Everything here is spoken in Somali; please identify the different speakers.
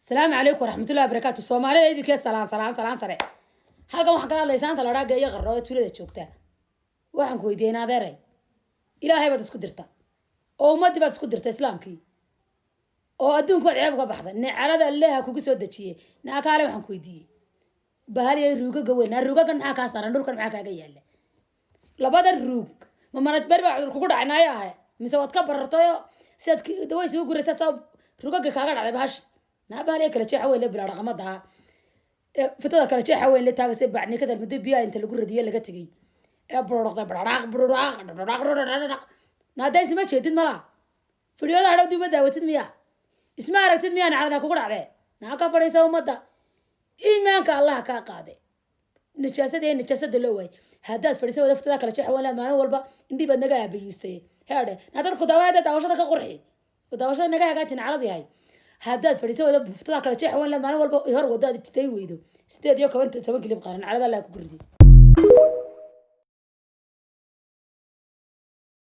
Speaker 1: السلام عليكم ورحمة الله وبركاته. الصومالية إيدي كيس سلام ترى. halkan waxaan kala hadlaysaan tala raaga iyo qarro tuulada joogta waxaan ku weydiinaa adeeray ilaahay baad isku dirta oo ummadii baad isku dirta islaamkii oo adduunku ceeb uga baxda necarada Ilaahay kugu soo dajiyay naakaale waxaan ku weydiiyay bahal ay ruuga gaweena ruugagan maxaa ka saaran dhulkan maxaa kaaga yaala labada ruug ma marad barba kugu dhacnaayo ah mise wad ka barartayo sad daway soo guraysaa ruugaga kaaga dhacday bahash na bahal ay kala jeexa weyn la bilaa raqamada فترة كلا شيء حوالي اللي تاجس بعدني كذا المدة بيا أنت اللي قرر ديال اللي قتجي براق نادي اسمه شيء تدملا فيديو هذا دي مدة وتدميا اسمه ركتد ميا أنا على ذاك وقرأ عليه ناقة فريسة ومدة إيمان كالله كقاضي نجسد اللوي هذا فريسة وده فترة كلا شيء حوالي ما أنا والبا إندي بدنا بيجستي هذا نادي الخدوات هذا تاوشة كقرحي وتاوشة نجاها كاتن عرضي هاي هذا فريسة وده فترة كلا شيء حوالي ما أنا والبا يهرب وده تدين ويدو سيدي كمان تبغى كلام قارن على ذا لا كبردي